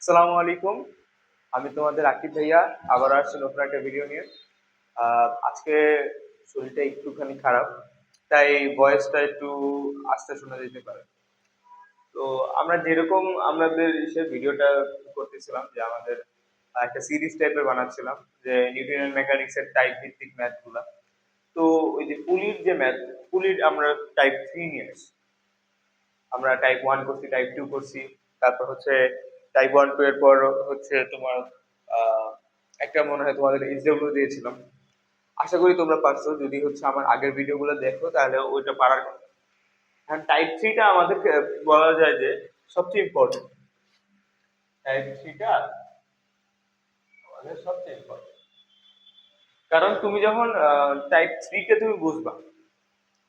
আসসালামু আলাইকুম। আমি তোমাদের আকিব ভাইয়া আবার আসছি নতুন একটা ভিডিও নিয়ে। আজকে শরীরটা একটুখানি খারাপ, তাই ভয়েসটা একটু আস্তে শোনা যেতে পারে। তো আমরা যেরকম আমাদের ভিডিওটা করতেছিলাম যে আমাদের একটা সিরিজ টাইপের বানাচ্ছিলাম, যে নিউটনের মেকানিক্স এর টাইপ ভিত্তিক ম্যাথ গুলা। তো ওই যে পুলির যে ম্যাথ, পুলির আমরা টাইপ 3 নিয়ে আসি। আমরা টাইপ 1 করছি, টাইপ 2 করছি, তারপর হচ্ছে টাইপ 1 2 এর পর হচ্ছে তোমার আহ, একটা মনে হয় তোমাদের এইচডব্লিউ দিয়েছিলাম। আশা করি তোমরা পারছো, যদি হচ্ছে আমার আগের ভিডিওগুলো দেখো তাহলে ওইটা পারার কথা। এখন টাইপ 3টা আমাদেরকে বলা যায় যে সবচেয়ে ইম্পর্টেন্ট। টাইপ 3টা আমাদের সবচেয়ে ইম্পর্টেন্ট, কারণ তুমি যখন টাইপ 3কে তুমি বুঝবা,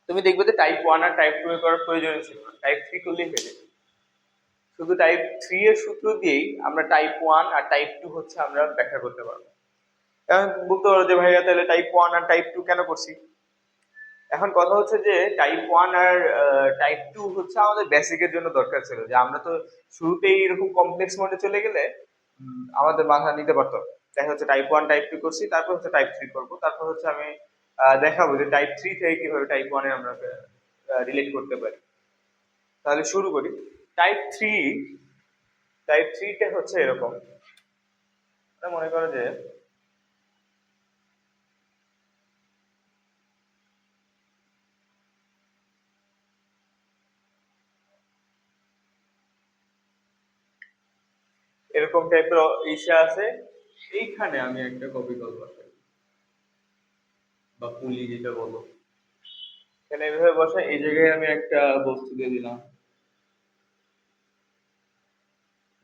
তুমি দেখবে যে টাইপ 1 আর টাইপ 2 এ করার প্রয়োজন ছিল না, টাইপ 3 করলেই হয়ে যাবে। শুধু টাইপ 3 এর সূত্র দিয়েই আমরা টাইপ 1 আর টাইপ 2 হচ্ছে আমরা ব্যাখ্যা করতে পারবো। এখন বলতে পারো যে ভাইয়া তাহলে টাইপ 1 আর টাইপ 2 কেন করছি। এখন কথা হচ্ছে যে টাইপ 1 আর টাইপ 2 হচ্ছে আমাদের বেসিকের জন্য দরকার ছিল, যে আমরা তো শুরুতেই এরকম কমপ্লেক্স মোডে চলে গেলে আমাদের মাথা নিতে পারতো না। দেখা হচ্ছে টাইপ 1 টাইপ 2 করছি, তারপর হচ্ছে টাইপ 3 করবো, তারপর হচ্ছে আমি দেখাবো যে টাইপ 3 থেকে কিভাবে টাইপ 1 এ আমরা রিলেট করতে পারি। তাহলে শুরু করি। টাইপ 3, টাইপ 3টা হচ্ছে এরকম। মনে করো যে এরকম টাইপের ইসে আছে, এইখানে আমি একটা কপি কল বসাই বা পুলি যেটা বলো, এখানে এইভাবে বসাই। এই জায়গায় আমি একটা বস্তু দিয়ে দিলাম,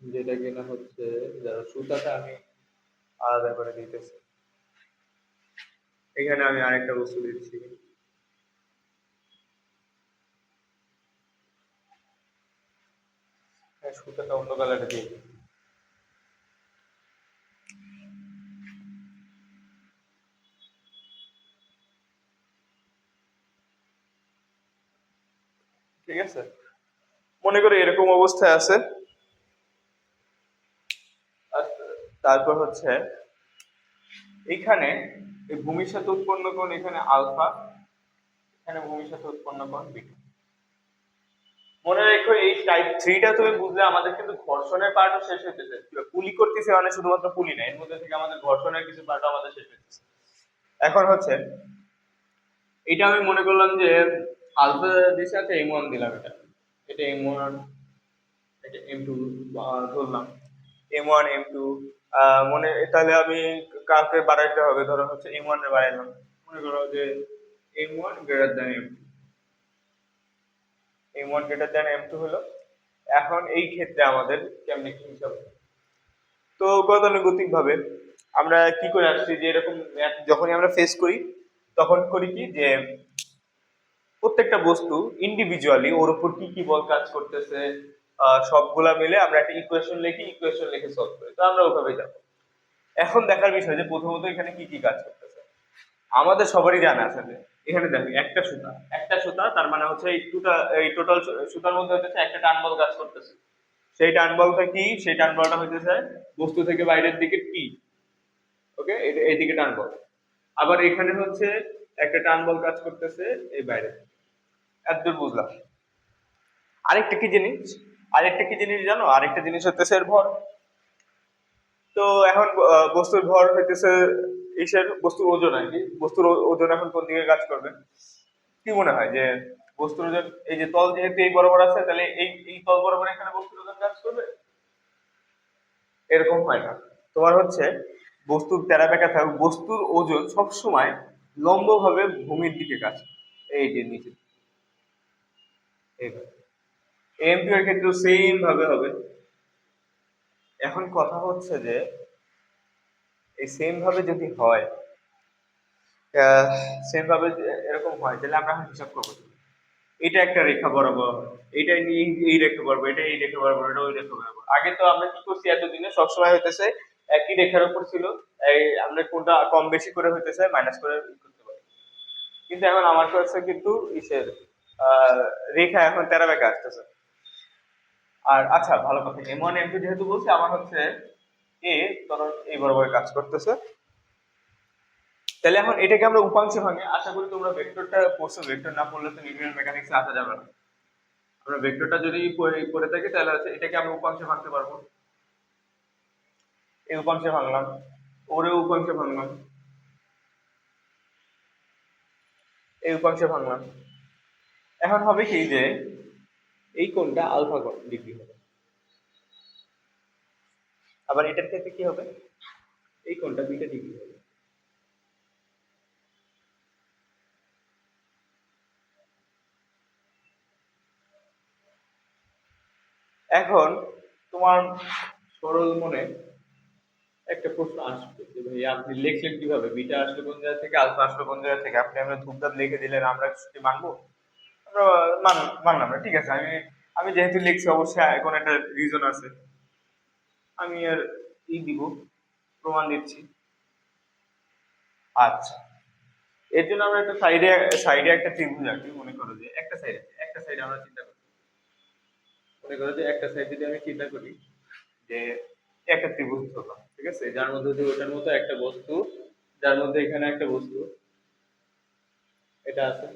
যেটা কিনা হচ্ছে যারা সুতাটা আমি আলাদা করে দিতেছি। এখানে আমি আরেকটা বস্তু দিচ্ছি। হ্যাঁ, সুতাটা অন্য কালারে দিয়ে দিই। ঠিক আছে, মনে করি এরকম অবস্থায় আছে। আর তারপর হচ্ছে এখানে এই ভূমির সাথে উৎপন্ন কোণ এখানে আলফা, এখানে ভূমির সাথে উৎপন্ন কোণ বিটা। মনে রেখো এই টাইপ 3টা তুমি বুঝলে আমাদের কিন্তু ঘর্ষণের পার্টও শেষ হইতেছে। পুলি করতেছে মানে শুধুমাত্র পুলি না, এর মধ্যে থেকে আমাদের ঘর্ষণের কিছু পার্ট আমাদের শেষ হইতেছে। এখন হচ্ছে এটা আমি মনে করলাম যে আলফা দিছে, আছে M1 দিলাম, এটা M1, এটা M2 ধরলাম। M1 M2 মনে, তাহলে আমি কাউকে বাড়াইতে হবে, ধরো হচ্ছে M1 এ বাড়াইলাম। মনে করো যে M1 greater than M2 হলো। এখন এই ক্ষেত্রে আমাদের কেমনে কি হিসাব, তো গতানুগতিক ভাবে আমরা কি করে আসছি যে এরকম math যখনই আমরা ফেস করি, তখন করি কি যে প্রত্যেকটা বস্তু ইন্ডিভিজুয়ালি ওর উপর কি কি বল কাজ করতেছে সবগুলা মিলে আমরা একটা ইকুয়েশন লিখি, ইকুয়েশন লিখে সলভ করি। তো আমরা ওভাবেই যাবো। এখন দেখার বিষয় যে প্রথমত এখানে কি কি কাজ করতেছে। আমাদের সবারই জানা আছে যে এখানে দেখো একটা সুতা, একটা সুতা, তার মানে হচ্ছে এই টোটাল সুতার মধ্যে হচ্ছে একটা টান বল কাজ করতেছে। সেই টান বলটা কি, সেই টান বলটা হইতেছে বস্তু থেকে বাইরের দিকে টি। ওকে, এইদিকে টান বল। আবার এখানে হচ্ছে একটা টান বল কাজ করতেছে এই বাইরে। এতদূর বুঝলাম। আরেকটা কি জিনিস, আরেকটা কি জিনিস জানো, আরেকটা জিনিস হচ্ছে এর ভর। তো এখন বস্তুর ভর হইতেছে বস্তুর ওজন আর কি, বস্তুর ওজন এখন কোন দিকে কাজ করবে কি মনে হয় যে বস্তুর ওজন, এই যে তল যেহেতু এই বরাবর আছে, তাহলে এই তল বরাবর এখানে বস্তুর ওজন কাজ করবে? এরকম হয় না। তোমার হচ্ছে বস্তুর তেরা বেঁকা থাকুক, বস্তুর ওজন সবসময় লম্ব ভাবে ভূমির দিকে কাজ করে। এই যে নিচে এইভাবে। M2 এর ক্ষেত্রেও সেম ভাবে হবে। এখন কথা হচ্ছে যে এই সেম ভাবে যদি হয়, সেম ভাবে এরকম হয়, তাহলে আমরা এখন হিসাব করবো এটা একটা রেখা বরাবর, এটা নিয়ে এই রেখা বরাবর, এটা এই রেখা বরাবর, এটা ওই রেখা বরাবর। আগে তো আমরা কি করছি, এতদিনে সবসময় হইতেছে একই রেখার উপর ছিল, এই আমরা কোনটা কম বেশি করে হইতেছে মাইনাস করে করতে পারি। কিন্তু এখন আমার কাছে কিন্তু ইসের আহ রেখা এখন তেরা বেঁকা আসতেছে। আর আচ্ছা ভালো কথা, M1 M2 যেহেতু বলছি, আমার হচ্ছে এ, ধরো এই বরাবর কাজ করতেছে। তাহলে এখন এটাকে আমরা উপাংশে ভাঙি। আশা করি তোমরা ভেক্টরটা পড়ছো, ভেক্টর না পড়লে তো নিউটনের মেকানিক্সে আসা যাবে না। আমরা ভেক্টরটা যদি পড়ে থাকি তাহলে হচ্ছে এটাকে আমরা উপাংশে ভাঙতে পারবো। এই উপাংশে ভাঙলাম, ওরে উপাংশে ভাঙলাম, এই উপাংশে ভাঙলাম। এখন হবে কি যে এই কোণটা আলফা ডিগ্রি হবে, আবার এটার ক্ষেত্রে কি হবে, এই কোণটা বিটা ডিগ্রি হবে। এখন তোমার সরল মনে একটা প্রশ্ন আসবে যে ভাই আপনি লিখলেন কিভাবে, বিটা আসলে কোন জায়গা থেকে, আলফা আসলে কোন জায়গা থেকে, আপনি আমরা ধূপধাপ লিখে দিলেন, আমরা কি মানবো? আমরা মানলাম না, ঠিক আছে। আমি আমি যেহেতু লিখছি অবশ্যই এখন একটা রিজন আছে, আমি আর দিব, প্রমাণ দিচ্ছি। আচ্ছা, এর জন্য আমরা একটা সাইডে সাইডে একটা ত্রিভুজ আঁকি। মনে করো যে একটা সাইডে আমরা চিন্তা করি, মনে করো যে একটা সাইড যদি আমি চিন্তা করি যে একটা ত্রিভুজ ধরলাম, ঠিক আছে, যার মধ্যে যে ওটার মতো একটা বস্তু, যার মধ্যে এখানে একটা বস্তু এটা আছে।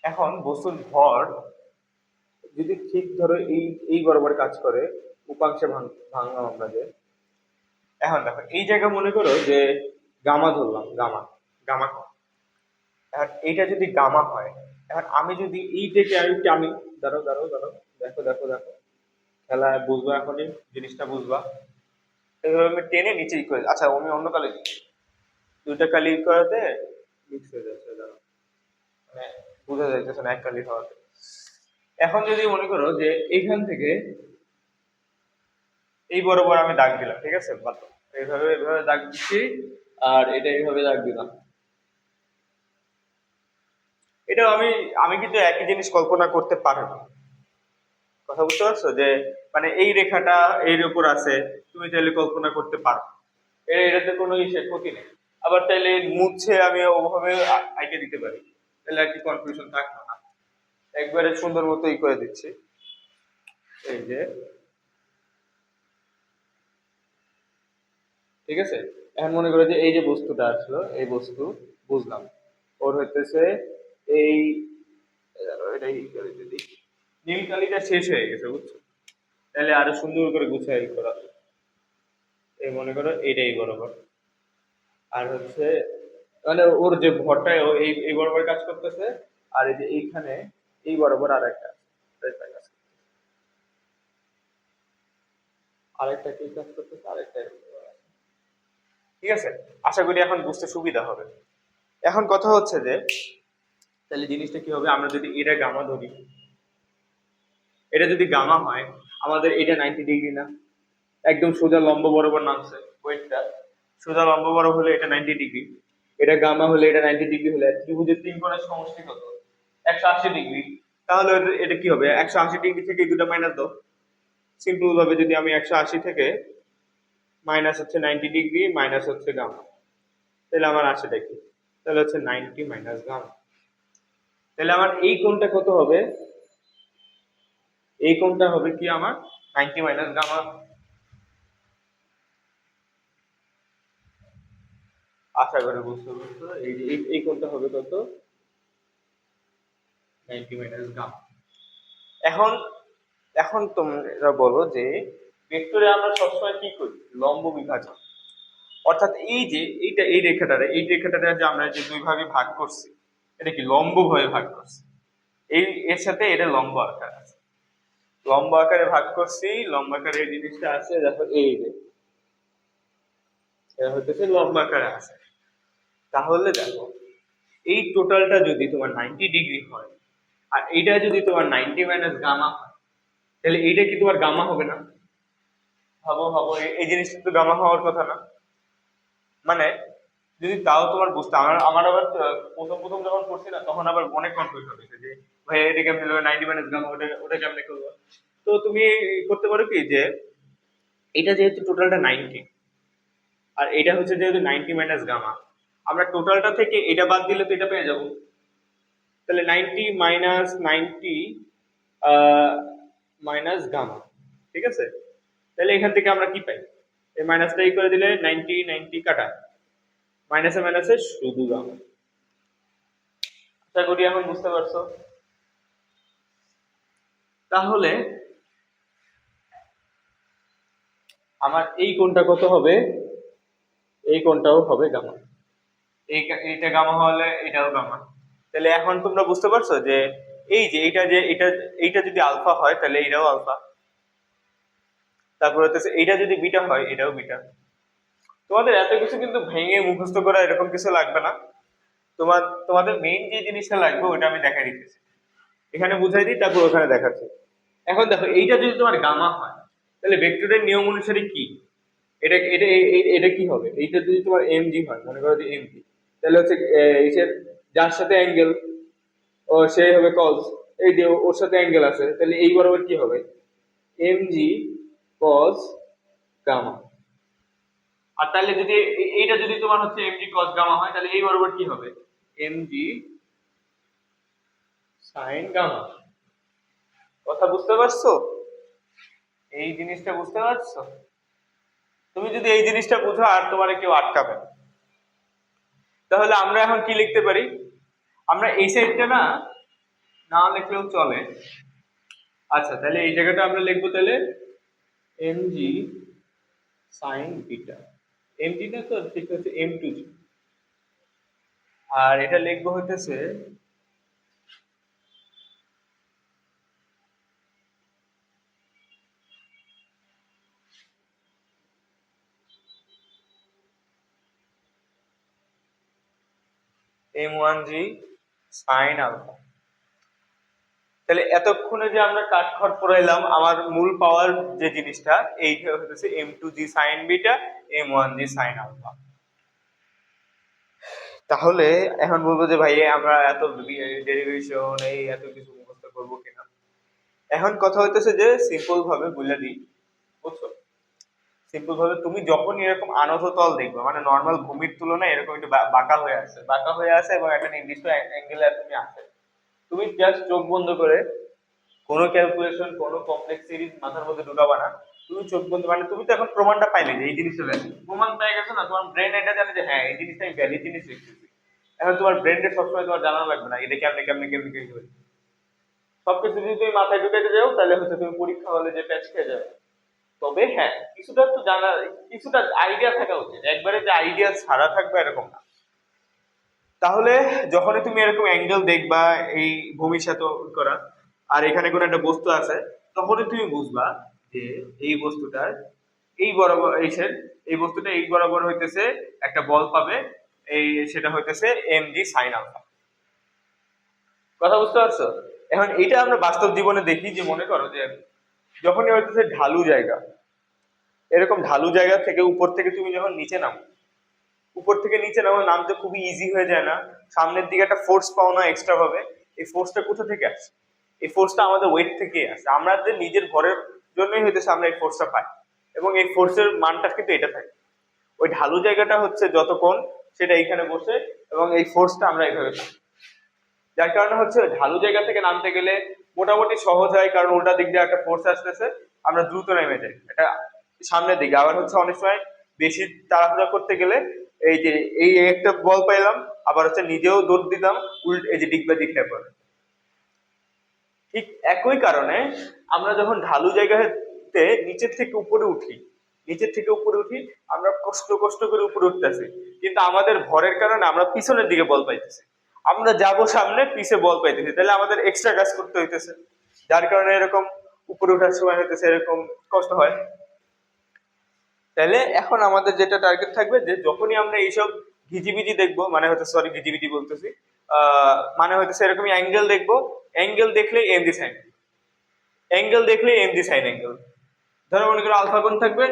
এখন বস্তুর ভর যদি ঠিক ধরো এই এই বরাবর কাজ করে, উপাংশে ভাঙলাম আমরা যে, এখন দেখো এই জায়গা মনে করো যে গামা ধরলাম, গামা গামা কম। এখন এইটা যদি গামা হয়, এখন আমি যদি এইটাকে আমি টানি, দাঁড়াও দাঁড়াও দাঁড়াও, দেখো দেখো দেখো, খেলা বুঝবা, এখনই জিনিসটা বুঝবা। এইভাবে আমি টেনে নিচে করে, আচ্ছা আমি অন্য কালে দুইটা কালি করাতে মিক্স হয়ে যাচ্ছে, দাঁড়াও, মানে বোঝা যাইতেছে না এক কালি হওয়াতে। এখন যদি মনে করো যে এইখান থেকে এই বরাবর আমি দাগ দিলাম, ঠিক আছে, বাতো এইভাবে এইভাবে দাগ দিচ্ছি, আর এটা এইভাবে দাগ দিলাম। এটা আমি আমি কিন্তু একই জিনিস কল্পনা করতে পারবো, কথা বুঝতে পারছো? যে মানে এই রেখাটা এর উপর আছে, তুমি চাইলে কল্পনা করতে পারো, এটাতে কোনো ইসে ক্ষতি নেই। আবার চাইলে মুছে আমি ওভাবে আঁকে দিতে পারি, তাহলে আর কি কনফিউশন থাকবে না। একবারে সুন্দর মতো ই করে দিচ্ছি, এই যে, ঠিক আছে। এখন মনে করো যে এই যে বস্তুটা আসলো, এই বস্তু বুঝলাম ওর হইতেছে এই, এটাই করে দিই, নীল কালিটা শেষ হয়ে গেছে, বুঝছো? তাহলে আরো সুন্দর করে গুছাই করা, এই মনে করো এইটাই বরাবর, আর হচ্ছে মানে ওর যে ভরটা এই এই বরাবর কাজ করতেছে, আর এই যে এইখানে এই বরাবর আরেকটা কি কাজ করতেছে, আরেকটা ঠিক আছে। আশা করি এখন বুঝতে সুবিধা হবে। এখন কথা হচ্ছে যে তাহলে জিনিসটা কি হবে, আমরা যদি এটা গামা ধরি, এটা যদি গামা হয়, আমাদের এটা 90 ডিগ্রি না, একদম সোজা লম্ব বরাবর নামছে ওয়েটটা, সোজা লম্ব বরাবর হলে এটা 90 ডিগ্রি, এটা গামা হলে এটা 90 ডিগ্রি, হলে ত্রিভুজের তিন কোণের সমষ্টি কত, 180 ডিগ্রি। তাহলে এটা কি হবে, 180 ডিগ্রি থেকে এই দুটো মাইনাস দাও। সিম্পল ভাবে যদি আমি 180 থেকে মাইনাস হচ্ছে 90 ডিগ্রি মাইনাস হচ্ছে গামা, তাহলে আমার আসেটা কি, তাহলে হচ্ছে 90 মাইনাস গামা। তাহলে আমার এই কোণটা কত হবে, এই কোণটা হবে কি আমার 90 মাইনাস গামা। আশা করি বুঝতে পারছো, এই যে এই কোণটা হবে কত, 90 মাইনাস গামা। এখন এখন তোমরা বলো যে ভেক্টরে আমরা সবসময় কি করি, লম্ব বিভাজন। অর্থাৎ এই যে এই রেখাটারে যে আমরা যে দুই ভাগে ভাগ করছি, এটা কি লম্ব ভাবে ভাগ করছি, এই এর সাথে এটা লম্ব আকার আছে, লম্ব আকারে ভাগ করছি, লম্ব আকারে এই জিনিসটা আছে, দেখো এই যে এটা হচ্ছে লম্ব আকারে আছে। তাহলে দেখো এই টোটালটা যদি তোমার 90 ডিগ্রি হয়, আর এইটা যদি তোমার 90 মাইনাস গামা হয়, তাহলে এইটা কি তোমার গামা হবে না? ভাবো ভাবো, এই জিনিসটা তো গামা হওয়ার কথা না। মানে যদি তাও তোমার বুঝতে, আমার আমার আবার প্রথম প্রথম যখন পড়ছি না, তখন আবার অনেক কনফিউজ হয়েছে যে ভাই এটা কেমন হলো 90 মাইনাস গামা, ওটা ওটা কেমনে করবো। তো তুমি করতে পারো কি যে এটা যেহেতু টোটালটা 90, আর এটা হচ্ছে যেহেতু 90 মাইনাস গামা, আমরা টোটালটা থেকে এটা বাদ দিলে তো এটা পেয়ে যাবো। তাহলে 90 মাইনাস 90 মাইনাস গামা। ঠিক আছে, তাহলে এখান থেকে আমরা কি পাই, এই মাইনাসটা করে দিলে 90 90 কাটা, মাইনাসে মাইনাসে শুধু গামা। আশা করি এখন বুঝতে পারছো। তাহলে আমার এই কোণটা কত হবে, এই কোণটাও হবে গামা, এইটা গামা হলে এটাও গামা। তাহলে এখন তোমরা বুঝতে পারছো যে এই যে এইটা যদি আলফা হয় তাহলে এটাও আলফা, তারপর হচ্ছে এইটা যদি বিটা হয় এটাও বিটা। তোমাদের এত কিছু কিন্তু ভেঙে মুখস্থ করা এরকম কিছু লাগবে না, তোমাদের মেইন যে জিনিসটা লাগবে ওটা আমি দেখাই দিতেছি, এখানে বুঝাই দিই তারপর ওখানে দেখাচ্ছি। এখন দেখো এইটা যদি তোমার গামা হয় তাহলে ভেক্টরের নিয়ম অনুসারে কি, এটা এটা এটা কি হবে, এইটা যদি তোমার এমজি হয়, মনে করো যে এমজি, তাহলে হচ্ছে যার সাথে অ্যাঙ্গেল ও সেই হবে কজ, এই যে ওর সাথে অ্যাঙ্গেল আছে, তাহলে এই বরাবর কি হবে, এমজি কজ গামা। আর তাহলে যদি এইটা যদি তোমার হচ্ছে এমজি কজ গামা হয় তাহলে এই বরাবর কি হবে, এমজি সাইন গামা। কথা বুঝতে পারছো, এই জিনিসটা বুঝতে পারছো? তুমি যদি এই জিনিসটা বুঝো আর তোমার কেউ আটকাবে না। তাহলে আমরা এখন কি লিখতে পারি, আমরা এই সাইডটা না না লিখলেও চলে। আচ্ছা, তাহলে এই জায়গাটা আমরা লিখবো তাহলে এমজি সাইন বিটা, এমজি না তো ঠিক হচ্ছে এম টু জি, আর এটা লিখবো হইতেছে m1g সাইন আলফা। তাহলে এতক্ষণে যে আমরা কাঠখড় পড়াইলাম, আমার মূল পাওয়ার যে জিনিসটা এইটা হচ্ছে m2g sine beta m1g sine alpha. তাহলে এখন বলবো যে ভাই আমরা এত ডেরিভেশন এই এত কিছু মুখস্থ করবো কিনা। এখন কথা হইতেছে যে সিম্পল ভাবে বলে দিই, বুঝছো, সিম্পল ভাবে তুমি যখন এরকম আনত তল দেখবে, মানে নর্মাল ভূমির তুলনায় এরকম একটু বাঁকা হয়ে আছে এবং একটা নির্দিষ্ট অ্যাঙ্গেলে তুমি আছে, তুমি জাস্ট চোখ বন্ধ করে কোনো ক্যালকুলেশন কোনো কমপ্লেক্স সিরিজ মাথার মধ্যে ঢুকাবা না, তুমি চোখ বন্ধ, মানে তুমি তো এখন প্রমাণটা পাইলে যে এই জিনিসটা ভ্যালু, প্রমাণ পেয়ে গেছো না, তোমার ব্রেন এটা জানে যে হ্যাঁ এই জিনিসটা আমি ভ্যালিড জিনিস লিখতেছি। এখন তোমার ব্রেনকে সবসময় তোমার জানা লাগবে না এটা কেমনে কেমনে কেমনে কেমনে হবে। সবকিছু যদি তুমি মাথায় ঢুকাইতে যাও তাহলে হচ্ছে তুমি পরীক্ষা হলে যে প্যাচ খেয়ে যাবে। তবে হ্যাঁ কিছুটা তো জানা, কিছুটা আইডিয়া থাকা উচিত, একবারে যে আইডিয়া ছাড়া থাকবে এরকম না। তাহলে যখনই তুমি এরকম অ্যাঙ্গেল দেখবা এই ভূমির সাথে করা, আর এখানে কোনো একটা বস্তু আছে, তখনই তুমি বুঝবা যে এই বস্তুটার এই বরাবর এই বস্তুটা এই বরাবর হইতেছে একটা বল পাবে, এই সেটা হইতেছে mg সাইন আলফা। কথা বুঝতে পারছো? এখন এটা আমরা বাস্তব জীবনে দেখি যে মনে করো যে যখনই হইতেছে ঢালু জায়গা, এরকম ঢালু জায়গা থেকে উপর থেকে তুমি যখন নিচে নামো, উপর থেকে নিচে নামতে খুবই ইজি হয়ে যায় না, সামনের দিকে একটা ফোর্স পাও না এক্সট্রা ভাবে, এই ফোর্সটা কোথা থেকে আসে, এই ফোর্সটা আমাদের ওয়েট থেকে আসে, আমাদের নিজের ভরের জন্যই হইতেছে আমরা এই ফোর্সটা পাই, এবং এই ফোর্সের মানটা কিন্তু এটা থাকে, ওই ঢালু জায়গাটা হচ্ছে যতক্ষণ সেটা এইখানে বসে এবং এই ফোর্সটা আমরা এইভাবে পাই। যার কারণে হচ্ছে ঢালু জায়গা থেকে নামতে গেলে মোটামুটি সহজ হয়, কারণ উল্টা দিক দিয়ে একটা ফোর্স আসতেছে, আমরা দ্রুত নেমে যাই এটা সামনের দিকে। আবার হচ্ছে অনেক সময় বেশি তাড়াহুড়া করতে গেলে এই যে এই একটা বল পাইলাম, আবার হচ্ছে নিজেও দৌড় দিতাম, এই যে ডিগবা দিকটা পড়ে। ঠিক একই কারণে আমরা যখন ঢালু জায়গাতে নিচের থেকে উপরে উঠি, আমরা কষ্ট কষ্ট করে উপরে উঠতেছি, কিন্তু আমাদের ভরের কারণে আমরা পিছনের দিকে বল পাইতেছি, আমরা যাব সামনে পিছে বল পাইতেছি, তাহলে আমাদের এক্সট্রা কাজ করতে হইতেছে, যার কারণে এরকম উপরে ওঠার সময় হইতেছে এরকম কষ্ট হয়। তাহলে এখন আমাদের যেটা টার্গেট থাকবে যে যখনই আমরা এইসব ঘিজিবিজি দেখবো, মানে হচ্ছে সরি ঘিজিবিজি বলতেছি, মানে হইতেছে এরকমই অ্যাঙ্গেল দেখবো, অ্যাঙ্গেল দেখলে এমজি সাইন, অ্যাঙ্গেল দেখলে এমজি সাইন অ্যাঙ্গেল, ধরো মনে করো আলফা কোণ থাকবে,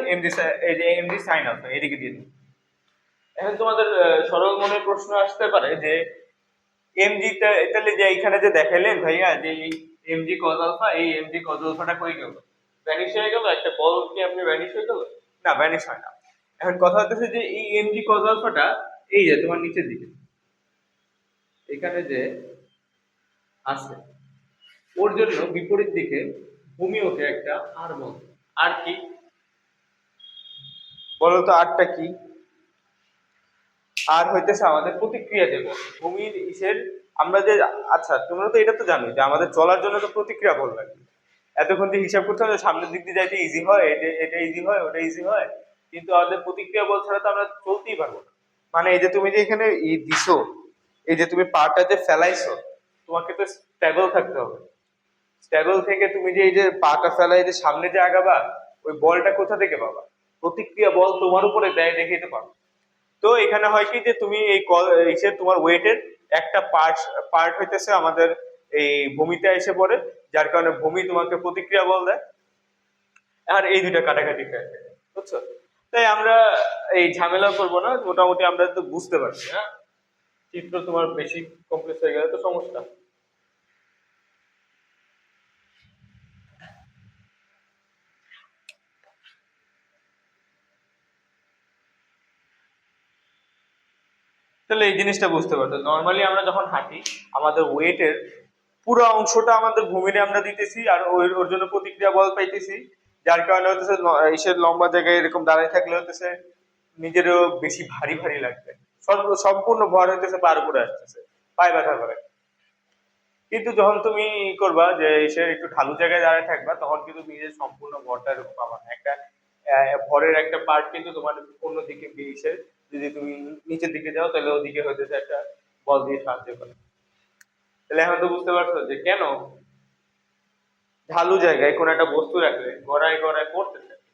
এই যে এমজি সাইন আলফা এদিকে দিয়ে দিন। এখন তোমাদের সরল মনে প্রশ্ন আসতে পারে যে এমজি তাহলে যে এখানে যে দেখাইলেন ভাইয়া যে এই এমজি কজ আলফা, এই এমজি কজ আলফাটা কই গেল, ভ্যানিশ হয়ে গেল, একটা বল কি আপনি ভ্যানিশ হয়ে গেল? না, ভ্যানিশ হয় না। এখন কথা হচ্ছে যে এই এমজি কজ আলফাটা এই যে তোমার নিচের দিকে এখানে যে আছে, ওর জন্য বিপরীত দিকে ভূমি ওকে একটা আর বলতো। আর কি বলো তো, আরটা কি? আর হইতেছে আমাদের প্রতিক্রিয়া দেব ভূমির ইসের। আমরা যে, আচ্ছা তোমরা তো এটা তো জানো যে আমাদের চলার জন্য তো প্রতিক্রিয়া বল লাগে। এতক্ষণ যে হিসাব করতে হবে সামনের দিক দিয়ে যাইতে ইজি হয়, এটা ইজি হয়, ওটা ইজি হয়, কিন্তু আমাদের প্রতিক্রিয়া বল ছাড়া তো আমরা চলতেই পারবো না। মানে এই যে তুমি যে এখানে দিছো, এই যে তুমি পাটা যে ফেলাইছো, তোমাকে তো স্টেবল থাকতে হবে। স্টেবল থেকে তুমি যে এই যে পাটা ফেলাই যে সামনে যে আগাবা, ওই বলটা কোথা থেকে পাবা? প্রতিক্রিয়া বল তোমার উপরে দেয় দেখেই তো পাবা। তো এখানে হয় কি যে তুমি এই ইসে তোমার ওয়েটের একটা পার্ট পার্ট হইতেছে আমাদের এই ভূমিতে এসে পড়ে, যার কারণে ভূমি তোমাকে প্রতিক্রিয়া বল দেয়। আর এই দুইটা কাটাকাটি খায়, বুঝছো? তাই আমরা এই ঝামেলা করবো না, মোটামুটি আমরা তো বুঝতে পারছি। হ্যাঁ, চিত্র তোমার বেশি কমপ্লেক্স হয়ে গেলে তো সমস্যা। তাহলে এই জিনিসটা বুঝতে পারতো, নর্মালি আমরা যখন হাঁটি আমাদের ওয়েটের পুরো অংশটা আমাদের ভূমিরে আমরা দিতেছি, আর ওর জন্য প্রতিক্রিয়া বল পাইতেছি। যার কারণে হতেছে ইসের লম্বা জায়গায় এরকম দাঁড়ায় থাকলে হতেছে নিজেরও বেশি ভারী ভারী লাগবে। সম্পূর্ণ ভর হইতেছে পার করে আসতেছে, পায়ে ব্যথা করে। কিন্তু যখন তুমি করবা যে সে একটু ঢালু জায়গায় দাঁড়ায় থাকবা, তখন কিন্তু নিজের সম্পূর্ণ ভরটা এরকম পাবা না। একটা ভরের একটা পার্ট কিন্তু তোমার অন্যদিকে এসে, যদি তুমি নিচের দিকে যাও তাহলে ওদিকে হইতেছে একটা বল দিয়ে সাহায্য করে। তাহলে এখন তো বুঝতে পারছো যে কেন ঢালু জায়গায় কোন একটা বস্তু রাখলে গড়ায় গড়ায় পড়তে থাকে,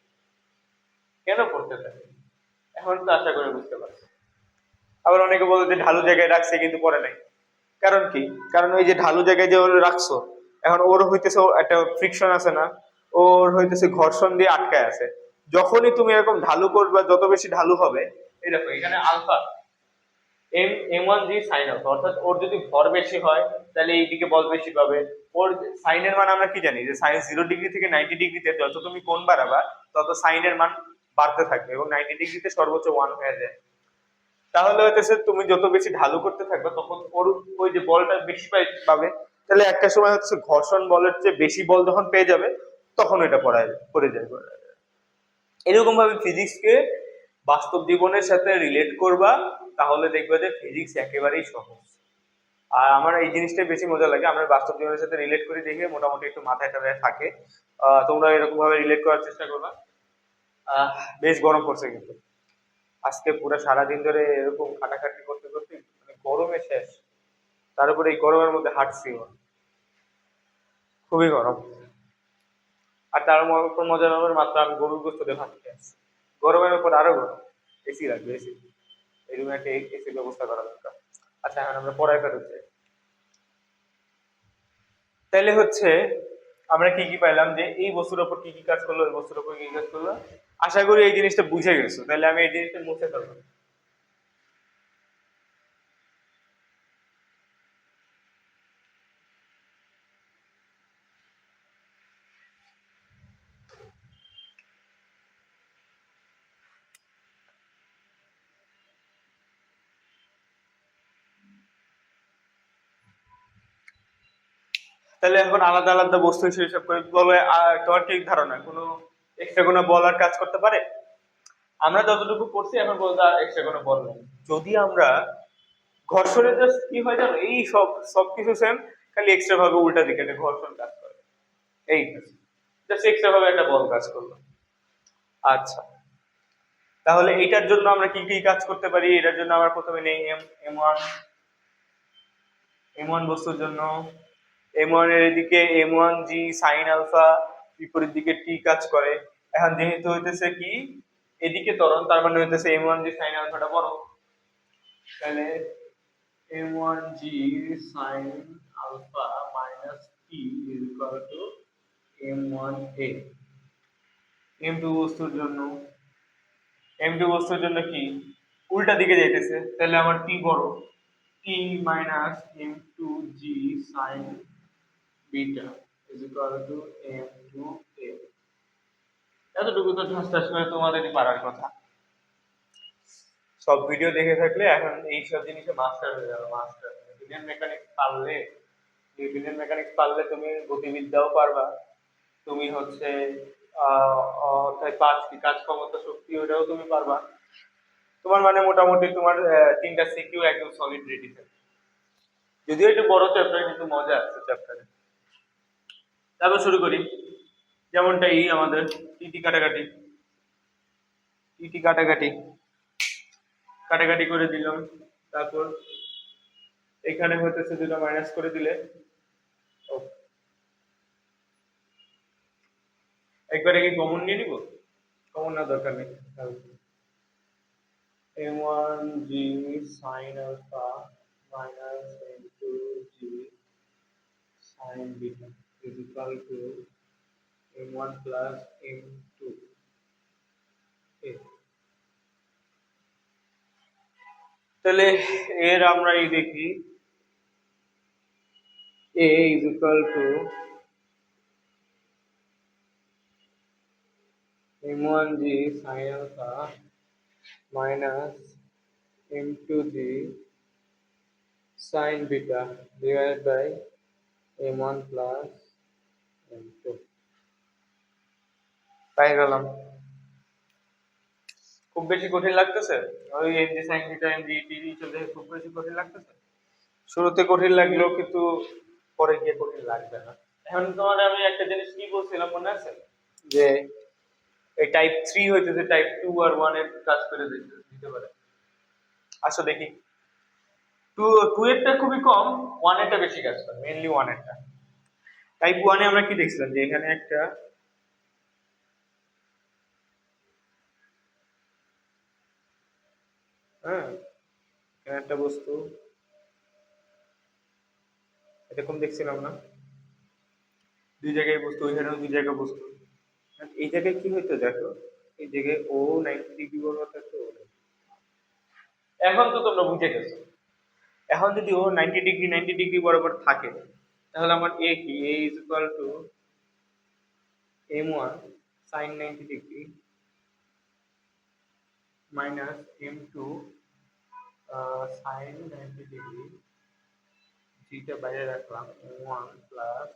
কেন পড়তে থাকে? এখন তো আশা করে বুঝতে পারছো। আবার অনেকে বলে যে ঢালু জায়গায় রাখছে কিন্তু পরে নাই। কারণ কি? কারণ ওই যে ঢালু জায়গায় যে ওর রাখছো, এখন ওর হইতেছে একটা ফ্রিকশন আছে না, ওর হইতেছে ঘর্ষণ দিয়ে আটকায় আছে। যখনই তুমি এরকম ঢালু করবা, যত বেশি ঢালু হবে, এই দেখো এখানে আলফা M1G সাইন আলফা, অর্থাৎ ওর যদি ভর বেশি হয় তাহলে এইদিকে বল বেশি পাবে। ওর সাইনের মান আমরা কি জানি যে সাইন 0 ডিগ্রি থেকে 90 ডিগ্রিতে যত তুমি কোণ বাড়াবা তত সাইনের মান বাড়তে থাকবে, এবং 90 ডিগ্রিতে সর্বোচ্চ 1 হয়ে যায়। তাহলে হইতেছে তুমি যত বেশি ঢালু করতে থাকবে তখন ওর ওই যে বলটা বেশি পাবে। তাহলে একটা সময় হচ্ছে ঘর্ষণ বলের চেয়ে বেশি বল যখন পেয়ে যাবে, তখন এটা পড়ে যায়। এরকম ভাবে ফিজিক্সকে বাস্তব জীবনের সাথে রিলেট করবা, তাহলে দেখবে যে ফিজিক্স একেবারেই সহজ। আর আমার এই জিনিসটাই বেশি মজা লাগে, আমরা বাস্তব জীবনের সাথে রিলেট করে দেখে মোটামুটি একটু মাথায় টাথায় থাকে। তোমরা এরকম ভাবে রিলেট করার চেষ্টা করবা। আহ বেশ গরম পড়ছে কিন্তু আজকে পুরো সারাদিন ধরে এরকম খাটাখাটি করতে করতে মানে গরমে শেষ। তার উপরে এই গরমের মধ্যে হাঁটছিও, খুবই গরম। আর তার উপর মজার ব্যাপার, মাত্র আমি গরুর গোস্ত দিয়ে ভাত খেয়ে আসছি। গরমের উপর আরো গরম। এসি লাগবে, এসি। এই রুমে একটা এসির ব্যবস্থা করা দরকার। আচ্ছা, এখন আমরা পড়ায় ফেরত যাই। তাইলে হচ্ছে আমরা কি কি পাইলাম যে এই বস্তুর উপর কি কি কাজ করলো, এই বস্তুর উপর কি কি কাজ করলো। আশা করি এই জিনিসটা বুঝে গেছো, তাহলে আমি এই জিনিসটা মুছে ফেলবো। তাহলে এখন আলাদা আলাদা বস্তু হিসেবে হিসাব করে বলে, তোমার কি ধারণা কোনো এক্সট্রা কোনো বল আর কাজ করতে পারে? আমরা যতটুকু করছি এখন বলতে আর এক্সট্রা কোনো বল নেই। যদি আমরা ঘর্ষণে জাস্ট কি হয় জানো, এই সবকিছু সেম, খালি এক্সট্রা ভাবে উল্টা দিকে একটা ঘর্ষণ কাজ করে, এই জাস্ট এক্সট্রা ভাবে একটা বল কাজ করলো। আচ্ছা, তাহলে এইটার জন্য আমরা কি কি কাজ করতে পারি? এটার জন্য আমরা প্রথমে নেই এম ওয়ান। এম ওয়ান বস্তুর জন্য M1 এর এদিকে M1G সাইন আলফা, বিপরীত দিকে টি কাজ করে। এখন যেহেতু হইতেছে কি এদিকে ত্বরণ, তার মানে হইতেছে M1G সাইন আলফাটা বড়। তাহলে M1G sine alpha minus T is equal to M1A। M2 বস্তুর জন্য, M2 বস্তুর জন্য কি উল্টা দিকে যাইতেছে, তাহলে আমার টি বড়, T minus M2G sine beta is equal to M2A। এতটুকু তো ঠাস ঠাস করে তোমাদেরই পারার কথা। সব ভিডিও দেখে থাকলে এখন এই সব জিনিসে মাস্টার হয়ে যাবে, মাস্টার। নিউটনিয়ান মেকানিক্স পারলে তুমি গতিবিদ্যাও পারবা, তুমি হচ্ছে অর্থাৎ কাজ ক্ষমতা শক্তি ওটাও তুমি পারবা। তোমার মানে মোটামুটি তোমার তিনটা সিকিউ একদম সলিড রেডি থাকবে। যদিও একটু বড় চ্যাপ্টার কিন্তু মজা আছে চ্যাপ্টারে। তারপর শুরু করি। যেমনটা এই আমাদের টিটি কাটাকাটি, টিটি কাটাকাটি কাটাকাটি করে দিলাম। তারপর এখানে হইতেছে দুটো মাইনাস করে দিলে ও, একবারে কি কমন নিয়ে নিব? কমন না, দরকার নেই। m1 g sin alpha minus m2 g sin beta is equal to m1 plus m2 a। তাহলে এর আমরা এই দেখি a is equal to m1 g sin alpha minus m2g sin beta divided by m1 plus m2 পাই গেলাম। খুব বেশি কঠিন লাগতেছে? ওই M G sine theta M G T চলতে খুব বেশি কঠিন লাগতেছে? শুরুতে কঠিন লাগলেও কিন্তু পরে গিয়ে কঠিন লাগবে না। এখন তোমার আমি একটা জিনিস কি বলছিলাম মনে আছে, যে এই টাইপ 3 হইতেছে টাইপ 2 আর 1 এর কাজ করে দিতে পারে। আসো দেখি। 2 2 এরটা খুবই কম, 1 এরটা বেশি কাজ করে, মেইনলি 1 এরটা। টাইপ 1 এ আমরা কি দেখছিলাম, যে এখানে একটা হ্যাঁ এখানে একটা বস্তু এরকম দেখছিলাম না, দুই জায়গায় বস্তু, ওইখানেও দুই জায়গায় বস্তু। এই জায়গায় কি হইতো দেখো, এই জায়গায় ও 90 ডিগ্রি বরাবর থাকতো। এখন তো তোমরা বুঝে গেছো। এখন যদি ও 90 ডিগ্রি বরাবর থাকে, তাহলে আমার এ কি, A is equal to m1 sin 90 degree minus m2 sin 90 degree, জিটা বাইরে রাখলাম, m1 প্লাস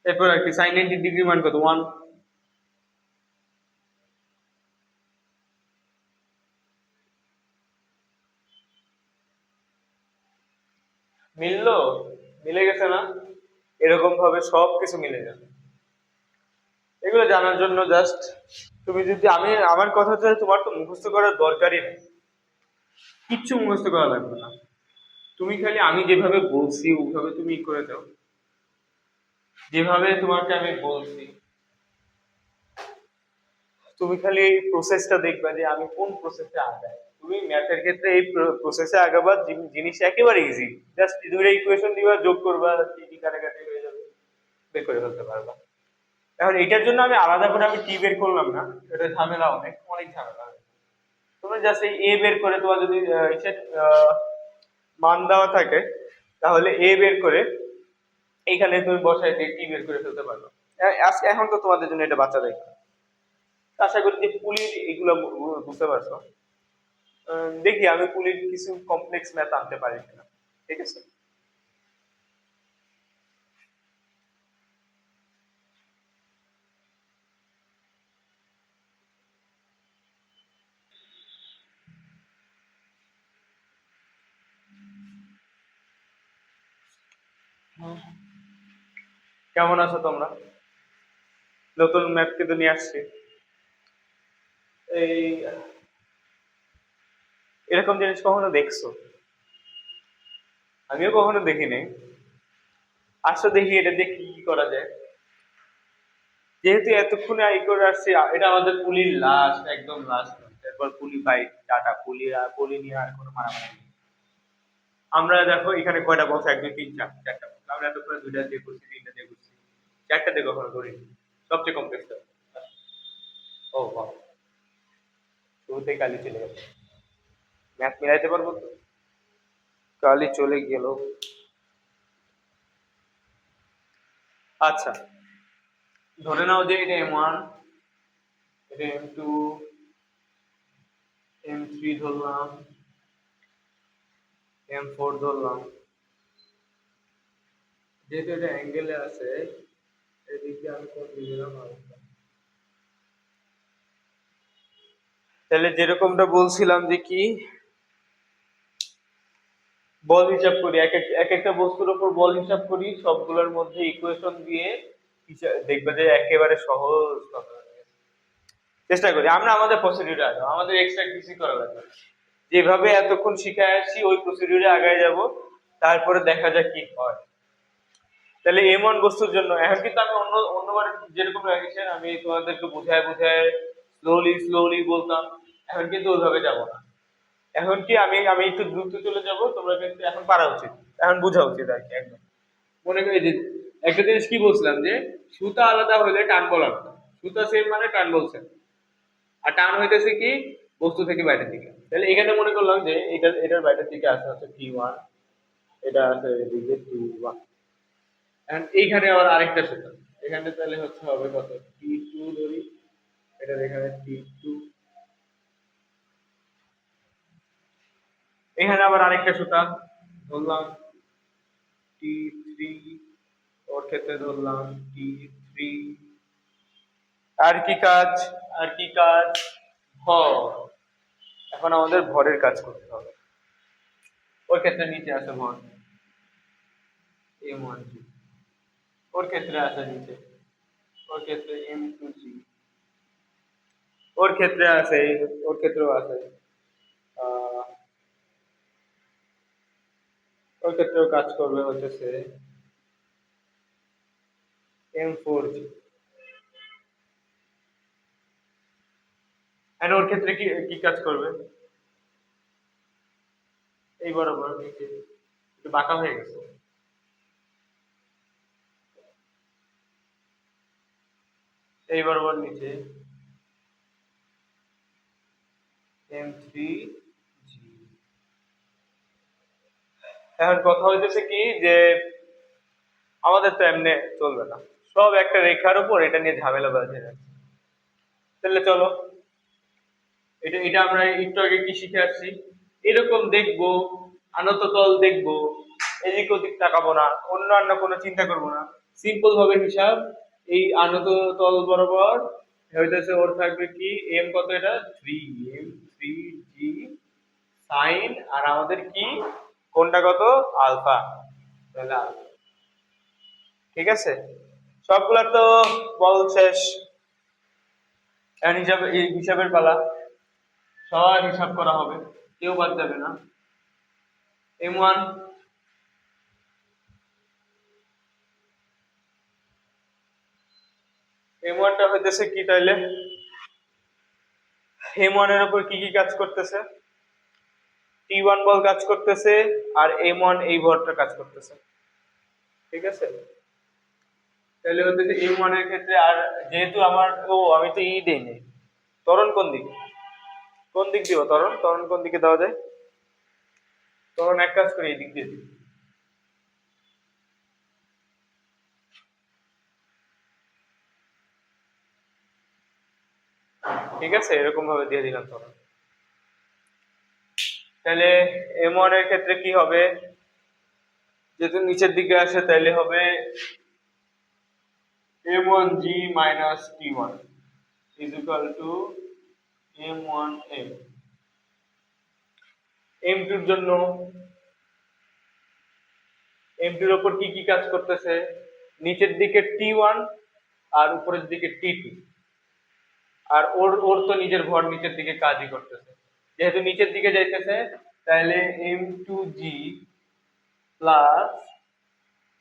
এরপর আর কি sin 90 ডিগ্রি মান কত, 1। মিললো? মিলে গেছে না? এরকম ভাবে সবকিছু মিলে যাবে। এগুলো জানার জন্য জাস্ট তুমি যদি, আমি আমার কথা হচ্ছে তোমার তো মুখস্থ করার দরকারই নেই, কিচ্ছু মুখস্থ করা লাগবে না। তুমি খালি আমি যেভাবে বলছি ওইভাবে তুমি করে দাও, যেভাবে তোমাকে আমি বলছি তুমি খালি এই প্রসেসটা দেখবা যে আমি কোন প্রসেসে আগাই। তুমি ম্যাথের ক্ষেত্রে এই প্রসেসে আগাবা, জিনিস একেবারে ইজি। জাস্ট দুইটা ইকুয়েশন দিবা, যোগ করবা, টি কাটাকাটি হয়ে যাবে, বের করে ফেলতে পারবা। এখন এটার জন্য আমি আলাদা করে আমি টি বের করলাম না, এটা ঝামেলা, অনেক অনেক ঝামেলা। তোমরা জাস্ট এই এ বের করে, তোমার যদি মান দেওয়া থাকে, তাহলে এ বের করে এইখানে তুমি বসায় দিয়ে টি বের করে ফেলতে পারবে। আজকে এখন তো তোমাদের জন্য এটা বাচ্চা দেখবে। আশা করি যে পুলির এগুলো বুঝতে পারছো। দেখি আমি পুলির কিছু কমপ্লেক্স ম্যাথ আনতে পারি কিনা, ঠিক আছে? কেমন আছো তোমরা? নতুন ম্যাথ কিন্তু নিয়ে আসছি। এই এরকম জিনিস কখনো দেখছো? আমিও কখনো দেখিনি। আসো দেখি এটা দিয়ে কি কি করা যায়। যেহেতু এতক্ষণে আই করে আসছি, এটা আমাদের পুলির লাস্ট, একদম লাস্ট। এরপর পুলি বাই টাটা, পুলি আর পুলি নিয়ে আর কোনো মারামারি নেই। আমরা দেখো এখানে কয়টা বক্স, 1 2 3 4 চারটা box। আমরা এতক্ষণে দুইটা দিয়ে করছি, তিনটা দিয়ে করছি, চারটা দিয়ে কখনো করিনি। সবচেয়ে কমপ্লেক্স। ও বাহ, শুরুতেই কালি চলে গেল। ম্যাথ মিলাইতে পারবো তো? কালি চলে গেল। আচ্ছা, ধরে নাও যে এটা m1, এটা m2, m3 ধরলাম, m4 ধরলাম, যেহেতু এটা অ্যাঙ্গেলে আছে এদিকে আমি কোণ দিয়ে দিলাম আলফা। তাহলে যেরকমটা বলছিলাম যে কি বল হিসাব করি, এক একটা বস্তুর উপর বল হিসাব করি, সবগুলোর মধ্যে ইকুয়েশন দিয়ে দেখবে যে একেবারে সহজ কথা। চেষ্টা করি আমরা আমাদের প্রসিডিউরে আগাবো, আমাদের এক্সট্রা কিছু করা লাগবে না। যেভাবে এতক্ষণ শিখায় আসছি ওই প্রসিডিউরে আগায় যাব, তারপরে দেখা যাক কি হয়। তাহলে এমন বস্তুর জন্য এখন কিন্তু আমি অন্যবার যেরকম রেখেছেন আমি তোমাদেরকে বুঝায় বুঝায় স্লোলি স্লোলি বলতাম, এখন কিন্তু ওইভাবে যাব না। এখন কি আমি আমি একটু দ্রুত চলে যাব, তোমরা কিন্তু এখন পারা উচিত, এখন বোঝা উচিত আর কি। একদম মনে করি যে একটা জিনিস কি বলছিলাম যে সুতা আলাদা হলে টান বল আলাদা। সুতা সেম মানে টান বলছে, আর টান হইতেছে কি বস্তু থেকে বাইরের দিকে। তাহলে এখানে মনে করলাম যে এটার বাইরের দিকে আসে হচ্ছে T1, এটা আছে এদিকে T1, এন্ড এইখানে আবার আরেকটা সুতা, এখানে তাহলে হচ্ছে হবে কত T2 ধরি, এটা এখানে T2, এখানে আবার আরেকটা সুতা ধরলাম T3, ওর ক্ষেত্রে ধরলাম T3। আর কি কাজ, আর কি কাজ, ভর। এখন আমাদের ভরের কাজ করতে হবে। ওর ক্ষেত্রে নিচে আছে ভর M1G, ওর ক্ষেত্রে আছে নিচে, ওর ক্ষেত্রে M2G, ওর ক্ষেত্রে আছে, ওর ক্ষেত্রেও আছে আহ, ওর ক্ষেত্রেও কাজ করবে হচ্ছে M4G। এন্ড ওর ক্ষেত্রে কি কি কাজ করবে, এই বরাবর নিচে একটু বাঁকা হয়ে গেছে, এই বরাবর নিচে M3G। এখন কথা হইতেছে কি যে আমাদের তো এমনি চলবে না, সব একটা রেখার উপর এটা নিয়ে ঝামেলা বাঁধে যাচ্ছে। তাহলে চলো এটা এটা আমরা একটু আগে কি শিখে আসছি, এরকম দেখবো, আনত তল দেখবো, এদিক ওদিক তাকাবো না, অন্যান্য কোনো চিন্তা করবো না, সিম্পল ভাবে হিসাব। এই আনত তল বরাবর হইতেছে ওর থাকবে কি এম কত, এটা 3 M3G সাইন, আর আমাদের কি কোনটা কত আলফা, তাহলে আলফা। ঠিক আছে, সবগুলা তো বল শেষ, এখন হিসাবে এই হিসাবের পালা, সবার হিসাব করা হবে, কেউ বাদ যাবে না। M1, M1 টা হইতেছে কি তাইলে, M1 এর উপর কি কি কাজ করতেছে, T1 বল কাজ করতেছে, আর M1 এই ভরটা কাজ করতেছে। ঠিক আছে, তাহলে হচ্ছে M1 এর ক্ষেত্রে, আর যেহেতু আমার আমি তো দেইনি, ত্বরণ কোন দিকে, কোন দিক দিব ত্বরণ, ত্বরণ কোন দিকে দেওয়া যায়, ত্বরণ এক কাজ করি এই দিক দিয়ে দিই। ঠিক আছে, এরকম ভাবে দিয়ে দিলাম ত্বরণ। তাহলে M1 এর ক্ষেত্রে কি হবে, যেহেতু নিচের দিকে আসে তাহলে হবে M1G minus T1 is equal to M1A। M2 এর জন্য M2 এর উপর কি কি কাজ করতেছে, নিচের দিকে T1 আর উপরের দিকে T2, আর ওর ওর তো নিজের ভর নিচের দিকে কাজই করতেছে, যেহেতু নিচের দিকে যাইতেছে তাহলে M2G প্লাস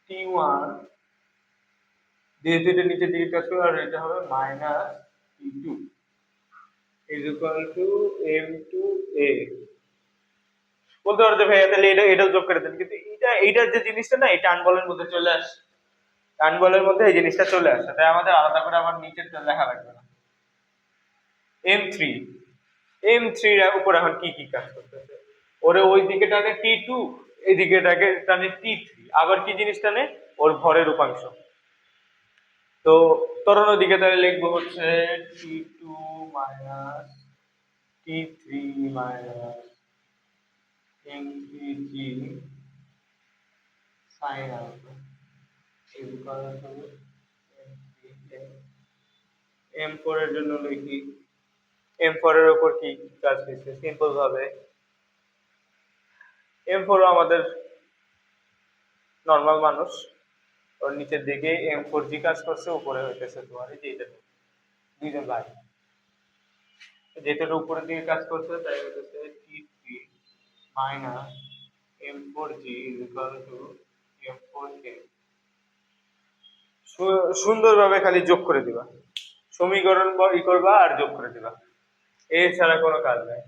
T1, যেহেতু এটা নিচের দিকে কাজ করবে, আর এটা হবে minus T2 is equal to M2A। বলতে পারো যে ভাইয়া তাহলে এটাও যোগ করে দেন, কিন্তু এইটার যে জিনিসটা না এই টান বলের মধ্যে চলে আসে, টান বলের মধ্যে এই জিনিসটা চলে আসে, তাই আমাদের আলাদা করে আবার নিচেরটা লেখা লাগবে না। M3, M3 এর উপর এখন কি কি কাজ করতেছে, ওরে ওই দিকে টানে T2, এই দিকে টানে T3, আবার কি জিনিস টানে ওর ভরের উপাংশ। তো ত্বরণের দিকে তাহলে লিখবো হচ্ছে T2 minus T3 minus M3G sin alpha. M4 এর জন্য লিখি M4 এর উপর কি কাজ দিচ্ছে সিম্পল ভাবে M4 আমাদের নরমাল মানুষ ওর নিচের দিকে M4G কাজ করছে উপরে হইতেছে তোমার এই যে এটা দুইজন ভাই যেটার উপরের দিকে কাজ করছে তাই হইতেছে T3 minus M4G equal to M4K সুন্দরভাবে খালি যোগ করে দিবা সমীকরণ ই করবা আর যোগ করে দিবা এছাড়া কোনো কাজ নাই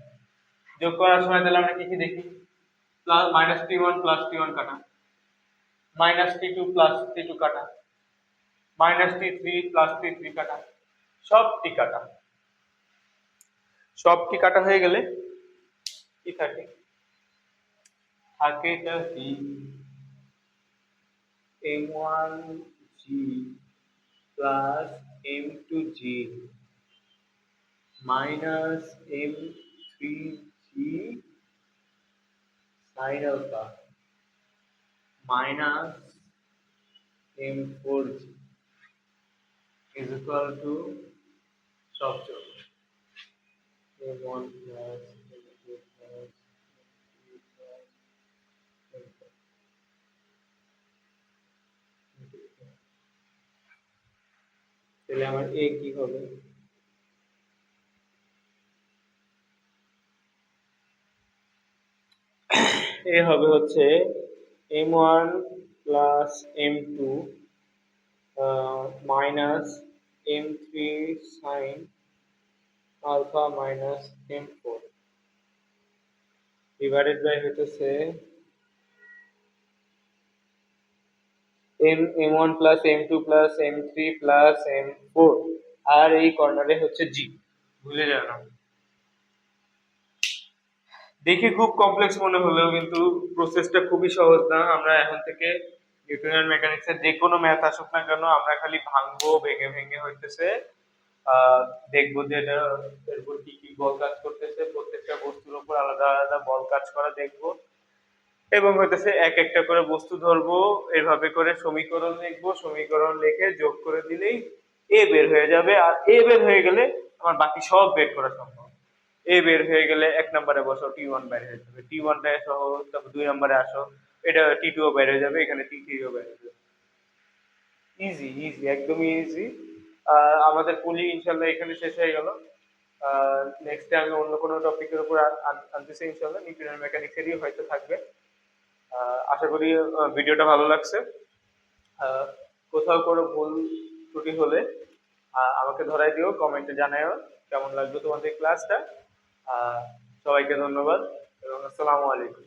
যোগ করার সময় তাহলে আমরা কি কি দেখি plus minus T1 plus T1 কাটা মাইনাস T2 প্লাস T2 কাটা মাইনাস T3 প্লাস T3 কাটা সবটি কাটা সবটি কাটা হয়ে গেলে কি থাকে থাকেটা কি M1G plus M2G minus M3G sin alpha minus M4G is equal to সব যোগ M1 plus M2 plus M3 plus M4 তাহলে আমার A কি হবে A হবে হচ্ছে M1 plus M2 minus M3 sin alpha minus M4 divided by হইতেছে M1 plus M2 plus M3 plus M4 আর এই কর্নারে হচ্ছে G ভুলে যাও না দেখে খুব কমপ্লেক্স মনে হলেও কিন্তু প্রসেসটা খুবই সহজ না আমরা এখন থেকে নিউটনের মেকানিক্সের যে কোনো ম্যাথ আসুক না কেন আমরা খালি ভাঙবো ভেঙে ভেঙে হইতেছে দেখবো যে এটা এরপর কি কি বল কাজ করতেছে প্রত্যেকটা বস্তুর উপর আলাদা আলাদা বল কাজ করা দেখবো এবং হইতেছে এক একটা করে বস্তু ধরবো এভাবে করে সমীকরণ লিখবো সমীকরণ লিখে যোগ করে দিলেই এ বের হয়ে যাবে আর এ বের হয়ে গেলে আমার বাকি সব বের করা সম্ভব এ বের হয়ে গেলে এক নম্বরে বসো T1 বের হয়ে যাবে T1 টা সহ তারপর 2 নম্বরে আসো এটা T2 ও বের হয়ে যাবে এখানে T3 ও বের হয়ে যাবে ইজি ইজি একদমই ইজি আমাদের পুলি ইনশাআল্লাহ এখানে শেষ হয়ে গেল নেক্সট আমি অন্য কোনো টপিকের উপর আনতেছি ইনশাআল্লাহ নিউটনের মেকানিক্সেরই হয়তো থাকবে আশা করি ভিডিওটা ভালো লাগছে কোথাও কোনো ভুল ত্রুটি হলে আমাকে ধরাই দিও কমেন্টে জানাও কেমন লাগলো তোমাদের ক্লাসটা সবাইকে ধন্যবাদ এবং আসসালামু আলাইকুম